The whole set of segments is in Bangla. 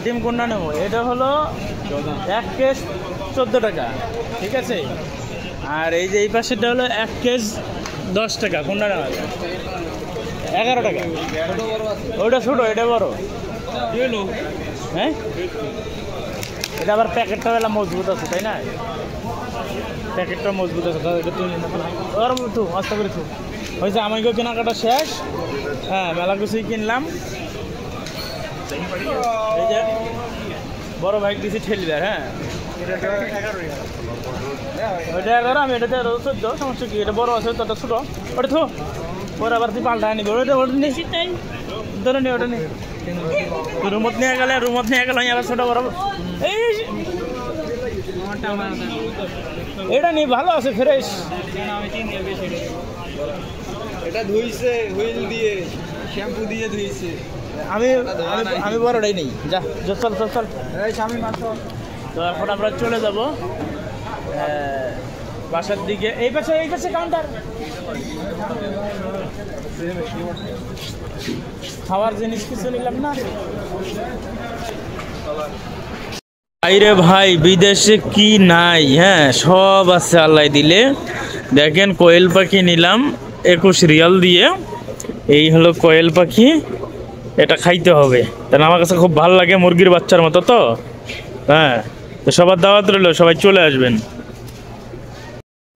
ডিম কোনটা নেবো? এটা হলো 1 কেজ 14 টাকা, ঠিক আছে। আর এই যে এই পাশেটা হলো 1 কেজ 10 টাকা। কোনটা নেওয়া যায়? 11 টাকা। ওইটা ছোটো, এটা বড়। হ্যাঁ, এটা আবার প্যাকেটটা বেলা মজবুত আছে, তাই না? প্যাকেটটা মজবুত আছে, তু আস্তে করে তু হয়েছে। আমাকেও কেনাকাটা শেষ। হ্যাঁ, মেলা কিছুই কিনলাম। এই যে বড় বাইক দিয়েছি ঠেলিদার। হ্যাঁ, ওইটা 11, আমি এটা 13, 14। সমস্যা কি? এটা বড় আছে, তোটা ছোটো। ওটা থো, পরে আবার তুই পাল্টা নিবি। ওটা নিয়েছি, তাই ধরে নি। ওটা নি, রুমত নিয়ে গেলে আবার ছোটো বড়। এই এটা নি, ভালো আছে, ফ্রেশ। এটা ধুইছে হুইল দিয়ে, শ্যাম্পু দিয়ে ধুইছে। আমি বড়টাই নেই। যা, চল চল চল। এই স্বামী মাত্র। তো এখন আমরা চলে যাব বাসার দিকে। এই পাশে কাউন্টার। খাওয়ার জিনিস কিছু নিলাম না। বাইরে ভাই বিদেশে কি নাই? হ্যাঁ, সব আছে আল্লাহ দিলে। দেখেন, কোয়েল পাখি নিলাম 21 রিয়াল দিয়ে। এই হলো কোয়েল পাখি, এটা খাইতে হবে। তাহলে আমার কাছে খুব ভালো লাগে, মুরগির বাচ্চার মতো তো। হ্যাঁ, তো সবার দাওয়াত রইল, সবাই চলে আসবেন।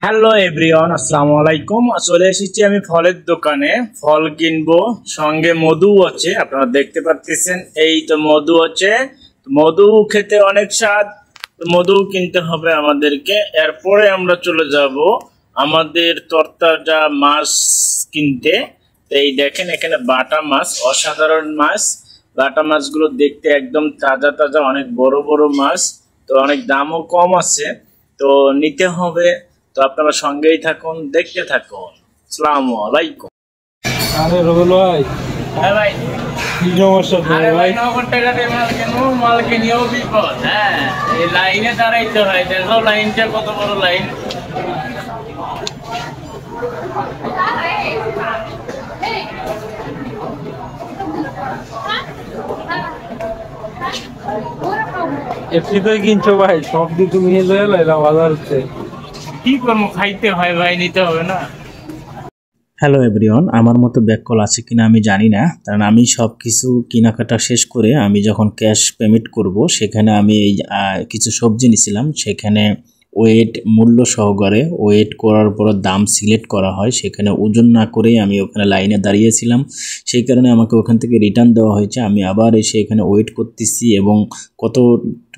হ্যালো এভরিওয়ান, আসসালামু আলাইকুম। চলে এসেছি আমি ফলের দোকানে। ফল কিনবো, সঙ্গে মধু আছে, আপনারা দেখতে পাচ্ছেন। এই তো মধু আছে। মধু খেতে অনেক স্বাদ, মধু কিনতে হবে আমাদেরকে। এরপরে আমরা চলে যাব আমাদের তরতাজা মাছ কিনতে। এই দেখেন, এখানে বাটা মাছ, অসাধারণ মাছ। বাটা মাছগুলো দেখতে একদম তাজা তাজা, অনেক বড় বড় মাছ। তো অনেক দামও কম আছে, তো নিতে হবে। তো আপনারা সঙ্গেই থাকুন, দেখতে থাকুন। আসসালামু আলাইকুম। আরে রবিউল ভাই, হ্যাঁ ভাই, কি সমস্যা ভাই? 9 টাকা দিয়ে মাল কিনবো, মাল কিনিও বিপদ। হ্যাঁ, এই লাইনে দাঁড়াইতে হয়। দেখো লাইনটা কত বড় লাইন। এফসিতে কিনছো ভাই? সব দিয়ে তুমি নিয়ে এলাম বাজার হচ্ছে। কি করবো, খাইতে হয় ভাই, নিতে হবে না। হ্যালো এভরিওয়ান, আমার মতো ব্যাক কল আছে কিনা আমি জানি না, কারণ আমি সব কিছু কেনাকাটা শেষ করে আমি যখন ক্যাশ পেমেন্ট করব, সেখানে আমি এই কিছু সবজি নিয়েছিলাম। সেখানে ওয়েট মূল্য সহকারে ওয়েট করার পর দাম সিলেক্ট করা হয়, সেখানে ওজন না করেই আমি ওখানে লাইনে দাঁড়িয়েছিলাম। সেই কারণে আমাকে ওখান থেকে রিটার্ন দেওয়া হয়েছে। আমি আবার এসে এখানে ওয়েট করতেছি এবং কত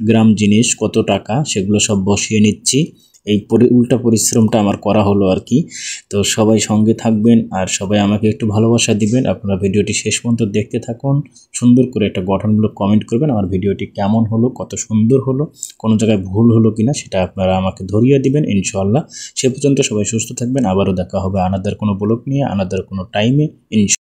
গ্রাম জিনিস কত টাকা সেগুলো সব বসিয়ে নিচ্ছি। এই উল্টা পরিশ্রমটা আমার করা হলো আর কি। তো সবাই সঙ্গে থাকবেন আর সবাই আমাকে একটু ভালোবাসা দিবেন। আপনারা ভিডিওটি শেষ পর্যন্ত দেখতে থাকুন। সুন্দর করে একটা গঠনমূলক কমেন্ট করবেন, আমার ভিডিওটি কেমন হলো, কত সুন্দর হলো, কোনো জায়গায় ভুল হলো কিনা সেটা আপনারা আমাকে ধরিয়ে দিবেন ইনশাআল্লাহ। সে পর্যন্ত সবাই সুস্থ থাকবেন। আবারও দেখা হবে আনাদার কোনো ব্লগ নিয়ে, আনাদার কোনো টাইমে ইনশাআল্লাহ।